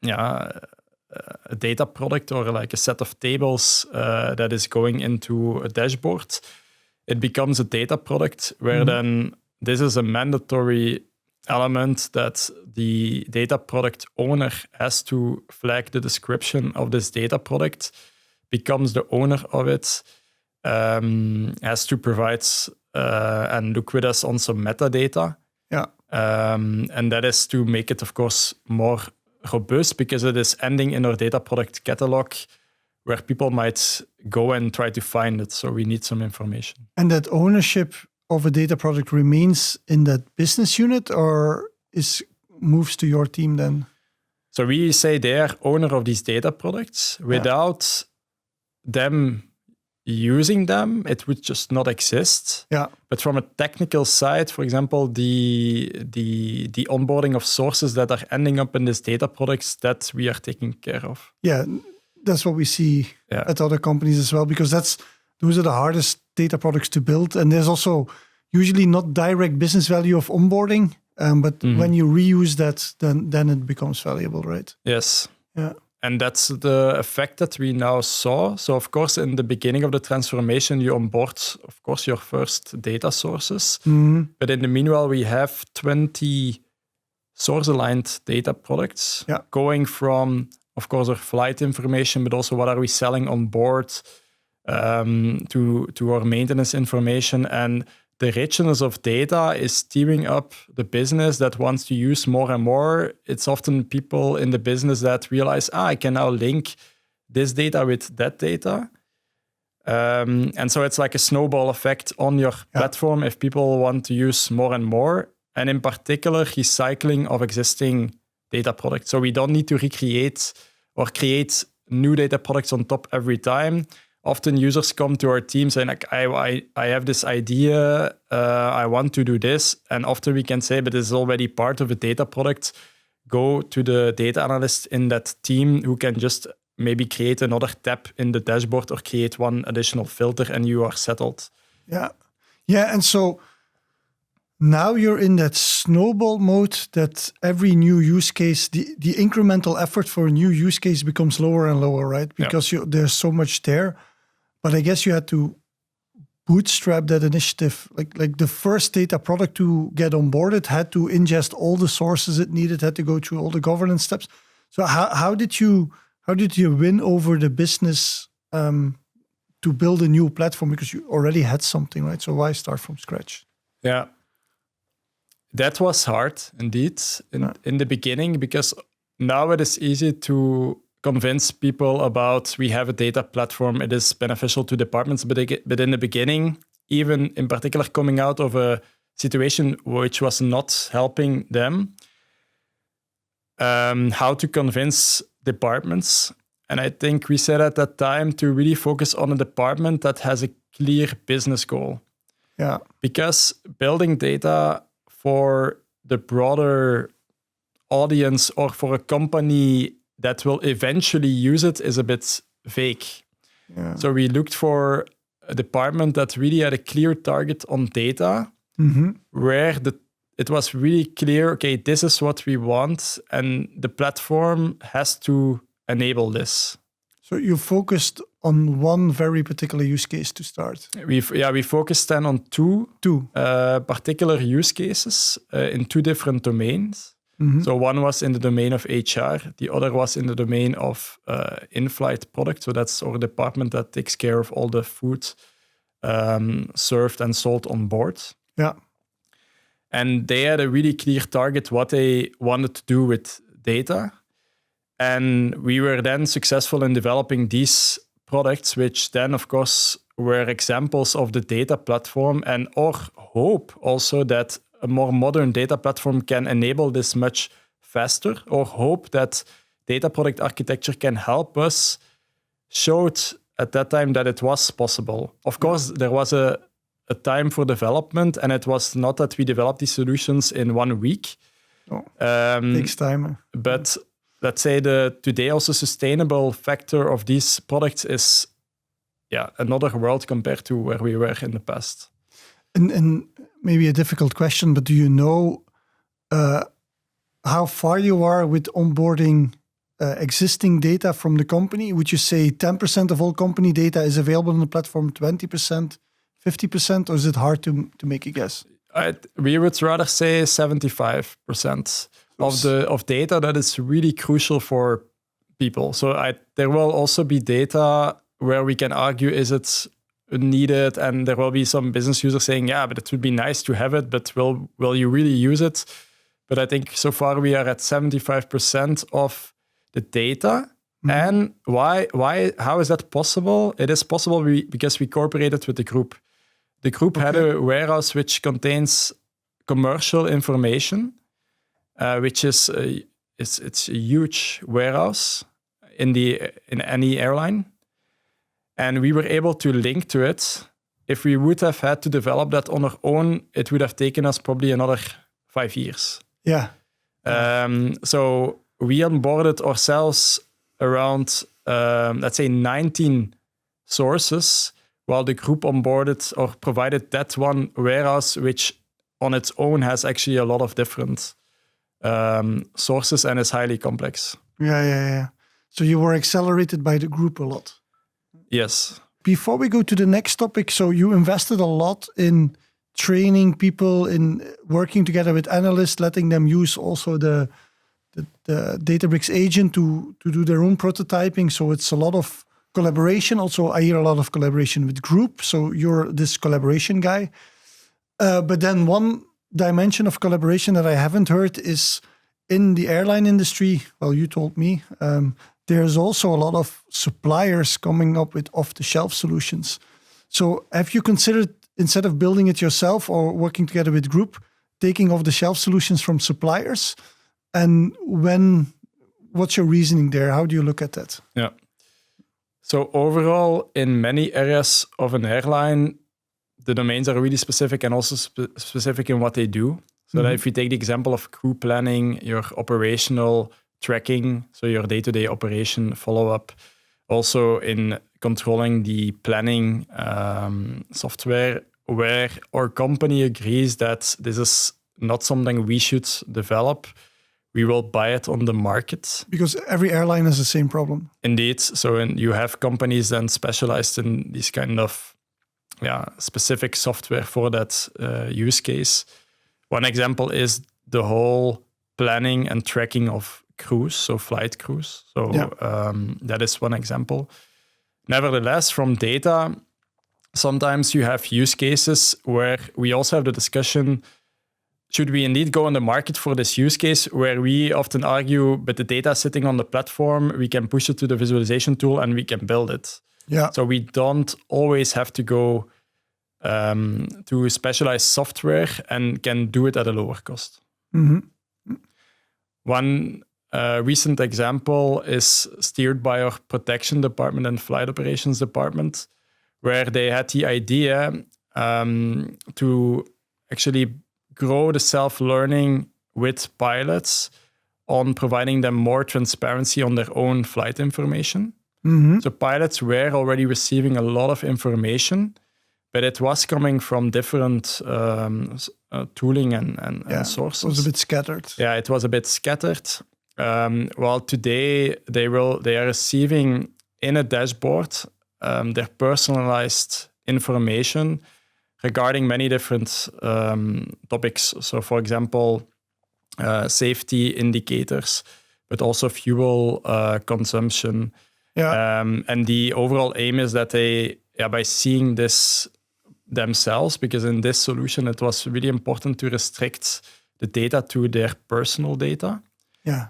a data product or like a set of tables that is going into a dashboard, it becomes a data product where then this is a mandatory element that the data product owner has to flag the description of this data product, becomes the owner of it, has to provide and look with us on some metadata. Yeah. And that is to make it, of course, more robust because it is ending in our data product catalog where people might go and try to find it. So we need some information. And that ownership of a data product remains in that business unit, or is moves to your team then? So we say they are owner of these data products. Without them using them, it would just not exist. Yeah. But from a technical side, for example, the onboarding of sources that are ending up in these data products, that we are taking care of. Yeah, that's what we see at other companies as well, because those are the hardest data products to build. And there's also usually not direct business value of onboarding, but when you reuse that, then it becomes valuable, right? Yes. Yeah. And that's the effect that we now saw. So, of course, in the beginning of the transformation, you onboard, of course, your first data sources. But in the meanwhile, we have 20 source-aligned data products going from, of course, our flight information, but also what are we selling on board to our maintenance information. And the richness of data is teaming up the business that wants to use more and more. It's often people in the business that realize, I can now link this data with that data. And so it's like a snowball effect on your platform if people want to use more and more. And in particular, recycling of existing data products. So we don't need to recreate or create new data products on top every time. Often users come to our team saying, like, I have this idea, I want to do this. And often we can say, but this is already part of a data product. Go to the data analyst in that team who can just maybe create another tab in the dashboard or create one additional filter and you are settled. Yeah. Yeah. And so now you're in that snowball mode that every new use case, the incremental effort for a new use case becomes lower and lower, right? Because there's so much there. But I guess you had to bootstrap that initiative. Like the first data product to get onboarded had to ingest all the sources it needed, had to go through all the governance steps. So how did you win over the business to build a new platform? Because you already had something, right? So why start from scratch? Yeah. That was hard indeed in the beginning, because now it is easy to convince people about we have a data platform, it is beneficial to departments, but in the beginning, even in particular coming out of a situation which was not helping them, how to convince departments. And I think we said at that time to really focus on a department that has a clear business goal. Yeah. Because building data for the broader audience or for a company that will eventually use it is a bit vague. Yeah. So we looked for a department that really had a clear target on data, where it was really clear, okay, this is what we want, and the platform has to enable this. So you focused on one very particular use case to start? We focused then on two particular use cases in two different domains. So one was in the domain of HR, the other was in the domain of in-flight product. So that's our department that takes care of all the food served and sold on board. Yeah. And they had a really clear target what they wanted to do with data. And we were then successful in developing these products, which then, of course, were examples of the data platform and our hope also that a more modern data platform can enable this much faster, or hope that data product architecture can help us showed at that time that it was possible. Of course, there was a time for development, and it was not that we developed these solutions in 1 week. Takes time. But let's say the today also sustainable factor of these products is another world compared to where we were in the past. And maybe a difficult question, but do you know how far you are with onboarding existing data from the company? Would you say 10% of all company data is available on the platform, 20%, 50%, or is it hard to make a guess? We would rather say 75% of data that is really crucial for people. So there will also be data where we can argue, is it needed? And there will be some business users saying, yeah, but it would be nice to have it, but will you really use it? But I think so far we are at 75% of the data. And why? How is that possible? It is possible because we cooperated with the group. The group had a warehouse which contains commercial information. which is it's a huge warehouse in any airline, and we were able to link to it. If we would have had to develop that on our own, it would have taken us probably another 5 years. Yeah. So we onboarded ourselves around, let's say, 19 sources, while the group onboarded or provided that one warehouse, which on its own has actually a lot of different sources and is highly complex. Yeah. So you were accelerated by the group a lot. Yes. Before we go to the next topic, so you invested a lot in training people, in working together with analysts, letting them use also the Databricks agent to do their own prototyping. So it's a lot of collaboration. Also, I hear a lot of collaboration with group. So you're this collaboration guy. But then one dimension of collaboration that I haven't heard is in the airline industry. Well, you told me there's also a lot of suppliers coming up with off-the-shelf solutions. So have you considered, instead of building it yourself or working together with group, taking off-the-shelf solutions from suppliers? And what's your reasoning there? How do you look at that? Yeah. So overall, in many areas of an airline, the domains are really specific and also specific in what they do. So that if you take the example of crew planning, your operational tracking, so your day-to-day operation follow-up, also in controlling the planning software, where our company agrees that this is not something we should develop, we will buy it on the market. Because every airline has the same problem. Indeed. So you have companies then specialized in these kind of specific software for that use case. One example is the whole planning and tracking of crews, so flight crews. So that is one example. Nevertheless, from data, sometimes you have use cases where we also have the discussion, should we indeed go on the market for this use case, where we often argue, but the data sitting on the platform, we can push it to the visualization tool and we can build it. Yeah. So we don't always have to go to specialized software and can do it at a lower cost. Mm-hmm. One recent example is steered by our protection department and flight operations department, where they had the idea to actually grow the self-learning with pilots on providing them more transparency on their own flight information. Mm-hmm. So pilots were already receiving a lot of information, but it was coming from different tooling and sources. It was a bit scattered. Yeah, it was a bit scattered. While today they are receiving in a dashboard their personalized information regarding many different topics. So, for example, safety indicators, but also fuel consumption. Yeah. And the overall aim is that they, by seeing this themselves, because in this solution it was really important to restrict the data to their personal data. Yeah.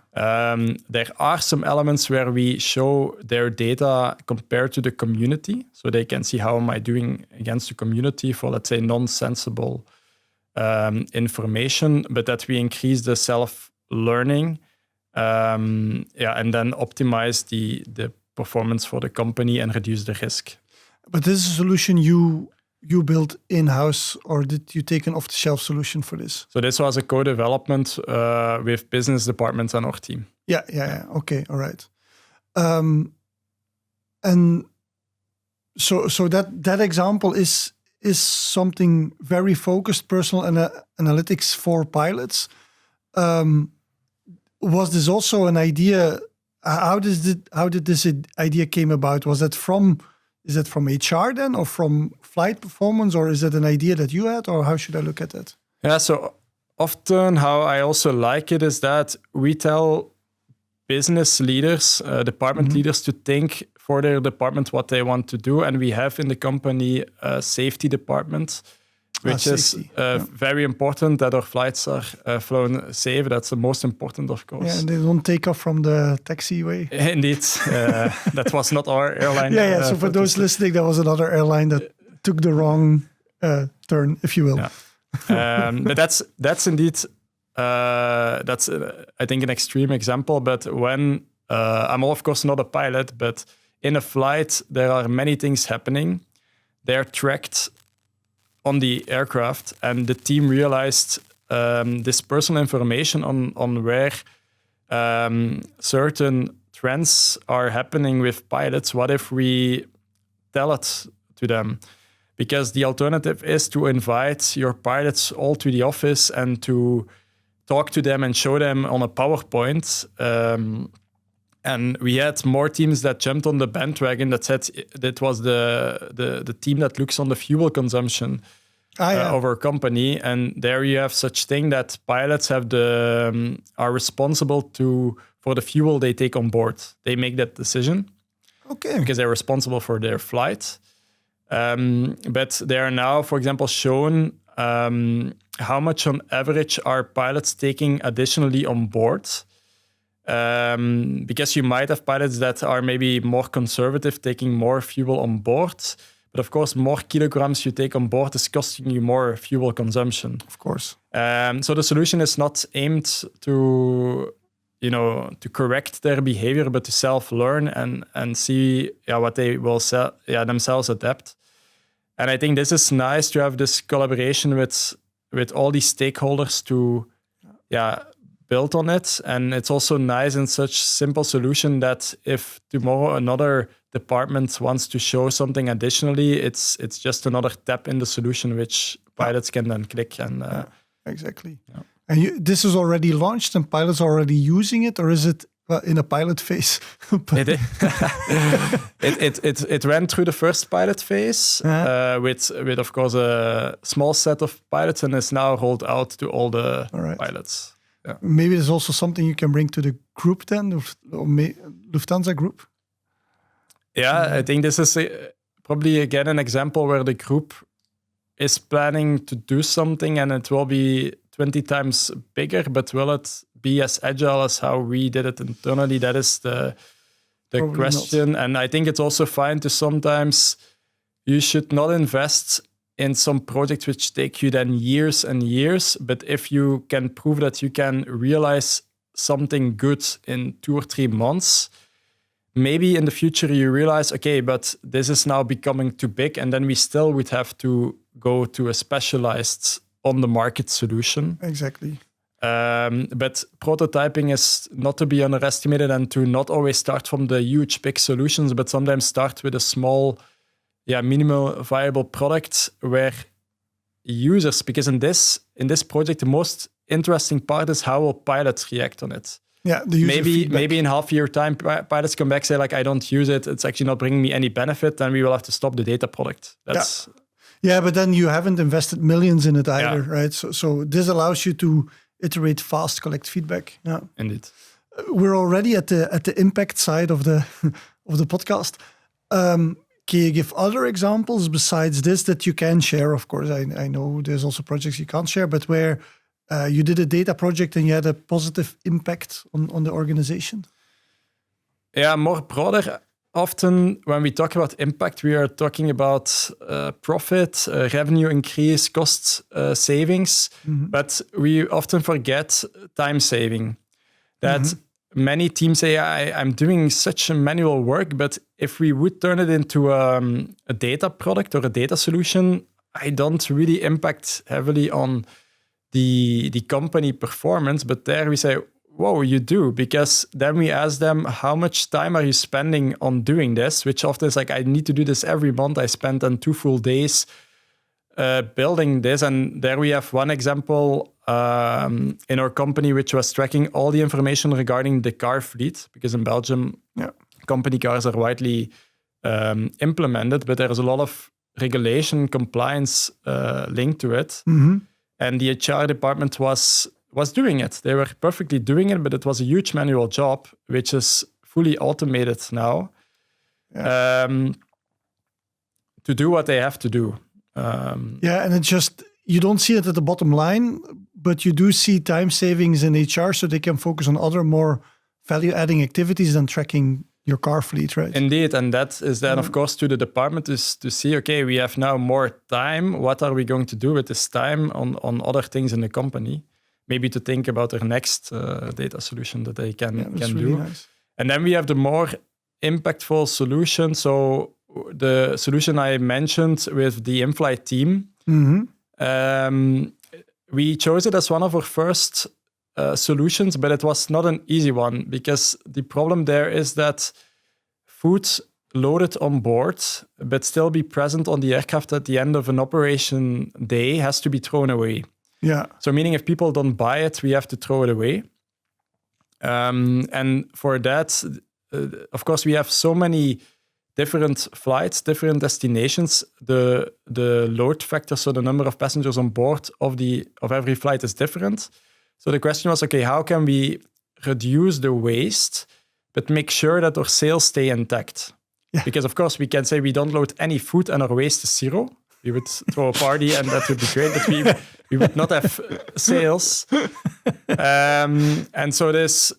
There are some elements where we show their data compared to the community, so they can see how am I doing against the community for, let's say, non-sensible information, but that we increase the self-learning, and then optimize the performance for the company and reduce the risk. But this is a solution you built in-house, or did you take an off-the-shelf solution for this? So this was a co-development with business departments on our team. Yeah. Okay, all right. And so that example is something very focused, personal analytics for pilots. Was this also an idea? How did this idea came about? Is that from HR then, or from flight performance, or is it an idea that you had, or how should I look at it? Yeah, so often how I also like it is that we tell business leaders, department leaders, to think for their department what they want to do. And we have in the company a safety department, which is very important that our flights are flown safe. That's the most important, of course. Yeah, and they don't take off from the taxiway. Indeed. That was not our airline. So for those listening, that was another airline that took the wrong turn, if you will. Yeah. But that's indeed that's, I think, an extreme example. But when I'm of course not a pilot, but in a flight, there are many things happening. They're tracked on the aircraft, and the team realized this personal information on where certain trends are happening with pilots. What if we tell it to them? Because the alternative is to invite your pilots all to the office and to talk to them and show them on a PowerPoint. And we had more teams that jumped on the bandwagon that said that was the team that looks on the fuel consumption of our company. And there you have such thing that pilots have are responsible for the fuel they take on board. They make that decision. Okay. Because they're responsible for their flight. But they are now, for example, shown how much on average are pilots taking additionally on board. Because you might have pilots that are maybe more conservative, taking more fuel on board. But of course, more kilograms you take on board is costing you more fuel consumption. Of course. So the solution is not aimed to correct their behavior, but to self-learn and see what they will themselves adapt. And I think this is nice to have this collaboration with all these stakeholders to build on it. And it's also nice in such simple solution that if tomorrow another department wants to show something additionally, it's just another tab in the solution which pilots can then click. And exactly. Yeah. And this is already launched and pilots are already using it, or is it in a pilot phase? It ran through the first pilot phase with of course a small set of pilots, and is now rolled out to all the pilots. Yeah. Maybe there's also something you can bring to the group then, or Lufthansa group. Yeah, I think this is probably again an example where the group is planning to do something, and it will be 20 times bigger, but will it be as agile as how we did it internally? That is the question. Not. And I think it's also fine to sometimes, you should not invest in some projects which take you then years and years. But if you can prove that you can realize something good in 2 or 3 months, maybe in the future you realize, okay, but this is now becoming too big, and then we still would have to go to a specialized on-the-market solution. Exactly. But prototyping is not to be underestimated, and to not always start from the huge, big solutions, but sometimes start with a small, minimal viable product where users, because in this project, the most interesting part is how will pilots react on it. Yeah, the user maybe in half a year time, pilots come back, say like, I don't use it, it's actually not bringing me any benefit, then we will have to stop the data product. Yeah, but then you haven't invested millions in it either, right? So this allows you to iterate fast, collect feedback. Yeah, indeed. We're already at the impact side of the podcast. Can you give other examples besides this that you can share? Of course, I know there's also projects you can't share, but where you did a data project and you had a positive impact on the organization? Yeah, more broader. Often when we talk about impact, we are talking about profit, revenue increase, cost savings, but we often forget time saving. That many teams say, I'm doing such a manual work, but if we would turn it into a data product or a data solution, I don't really impact heavily on the company performance, but there we say, whoa, you do, because then we ask them, how much time are you spending on doing this? Which often is like, I need to do this every month. I spent on 2 full days building this. And there we have one example in our company, which was tracking all the information regarding the car fleet, because in Belgium, company cars are widely implemented, but there is a lot of regulation, compliance linked to it. And the HR department was doing it. They were perfectly doing it, but it was a huge manual job, which is fully automated now to do what they have to do. And it's just, you don't see it at the bottom line, but you do see time savings in HR, so they can focus on other more value-adding activities than tracking your car fleet, right? Indeed, and that is then, of course, to the department is to see, okay, we have now more time. What are we going to do with this time on other things in the company? maybe to think about their next data solution that they can really do. Nice. And then we have the more impactful solution. So the solution I mentioned with the in-flight team, we chose it as one of our first solutions, but it was not an easy one because the problem there is that food loaded on board, but still be present on the aircraft at the end of an operation day has to be thrown away. Yeah. So meaning if people don't buy it, we have to throw it away. And for that, of course, we have so many different flights, different destinations. The load factor, so the number of passengers on board of every flight is different. So the question was, okay, how can we reduce the waste, but make sure that our sales stay intact? Yeah. Because of course we can say we don't load any food and our waste is zero. We would throw a party and that would be great, but we would not have sales. And so this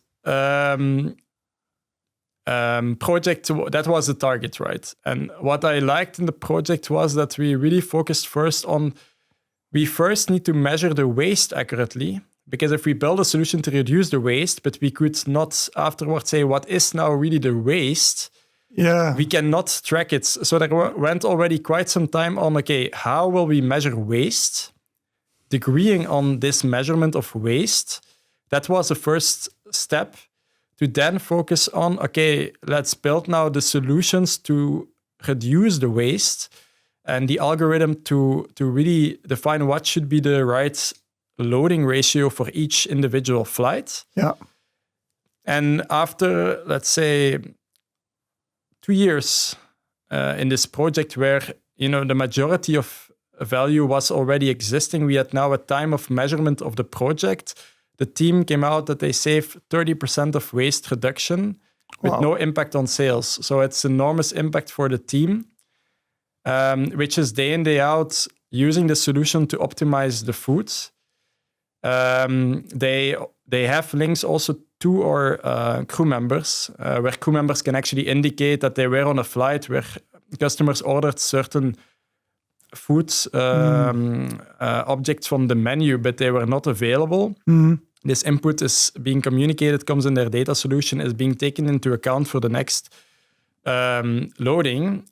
project, that was the target, right? And what I liked in the project was that we really focused first on, we first need to measure the waste accurately, because if we build a solution to reduce the waste, but we could not afterwards say what is now really the waste, we cannot track it. So there went already quite some time on, okay, how will we measure waste? Agreeing on this measurement of waste, that was the first step to then focus on, okay, let's build now the solutions to reduce the waste and the algorithm to really define what should be the right loading ratio for each individual flight. Yeah. And after, let's say, 2 years in this project where, the majority of value was already existing, we had now a time of measurement of the project. The team came out that they save 30% of waste reduction with no impact on sales. So it's enormous impact for the team, which is day in, day out using the solution to optimize the food. They have links also to our crew members, where crew members can actually indicate that they were on a flight where customers ordered certain food objects from the menu, but they were not available. This input is being communicated, comes in their data solution, is being taken into account for the next loading,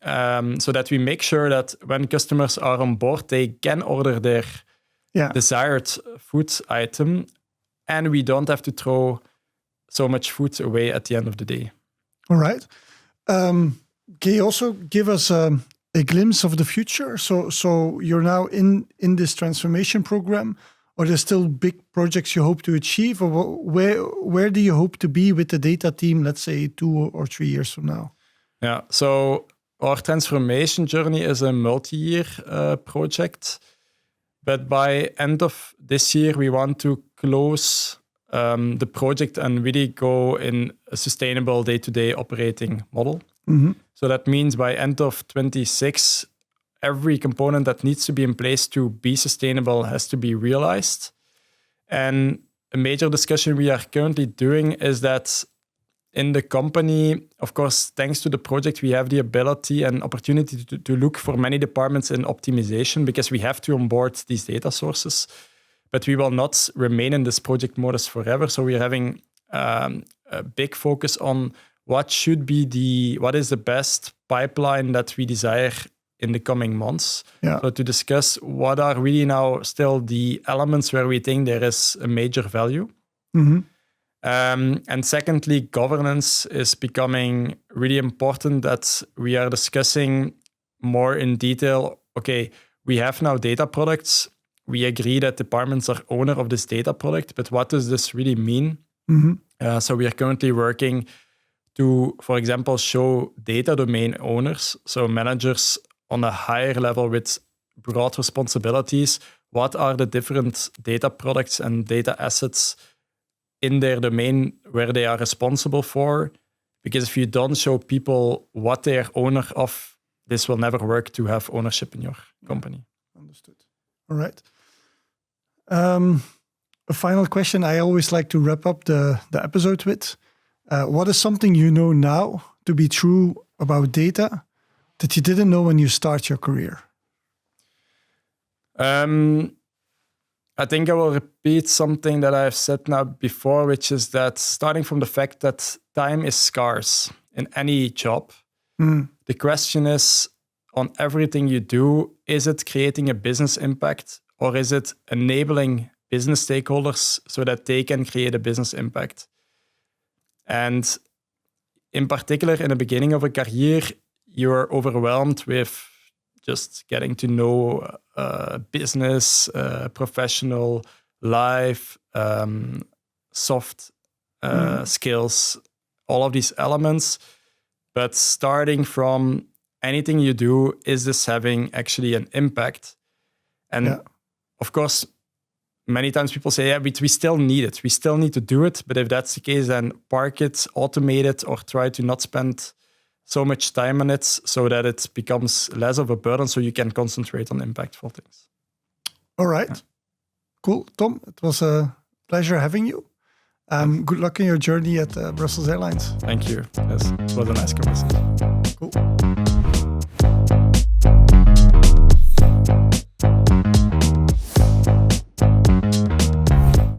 so that we make sure that when customers are on board, they can order their desired food item, and we don't have to throw so much food away at the end of the day. All right. Can you also give us a glimpse of the future? So you're now in this transformation program. Are there still big projects you hope to achieve? Or where do you hope to be with the data team, let's say 2 or 3 years from now? Yeah, so our transformation journey is a multi-year project. But by end of this year, we want to close the project and really go in a sustainable day-to-day operating model. So that means by end of 26, every component that needs to be in place to be sustainable has to be realized. And a major discussion we are currently doing is that in the company, of course, thanks to the project, we have the ability and opportunity to look for many departments in optimization because we have to onboard these data sources. But we will not remain in this project modus forever. So we are having a big focus on what is the best pipeline that we desire in the coming months. Yeah. So to discuss what are really now still the elements where we think there is a major value. And secondly, governance is becoming really important, that we are discussing more in detail. Okay, we have now data products. We agree that departments are owner of this data product, but what does this really mean? So we are currently working to, for example, show data domain owners, so managers on a higher level with broad responsibilities, what are the different data products and data assets in their domain where they are responsible for. Because if you don't show people what they are owner of, this will never work to have ownership in your company. Understood. All right. A final question I always like to wrap up the episode with. What is something you know now to be true about data that you didn't know when you start your career? I think I will repeat something that I've said now before, which is that starting from the fact that time is scarce in any job, the question is, on everything you do, is it creating a business impact or is it enabling business stakeholders so that they can create a business impact? And in particular, in the beginning of a career, you're overwhelmed with just getting to know business, professional life, soft skills, all of these elements. But starting from anything you do, is this having actually an impact? And of course, many times people say, yeah, but we still need it. We still need to do it. But if that's the case, then park it, automate it, or try to not spend so much time on it so that it becomes less of a burden so you can concentrate on impactful things. All right. Cool. Tom, it was a pleasure having you. Good luck in your journey at Brussels Airlines. Thank you. Yes, it was a nice conversation.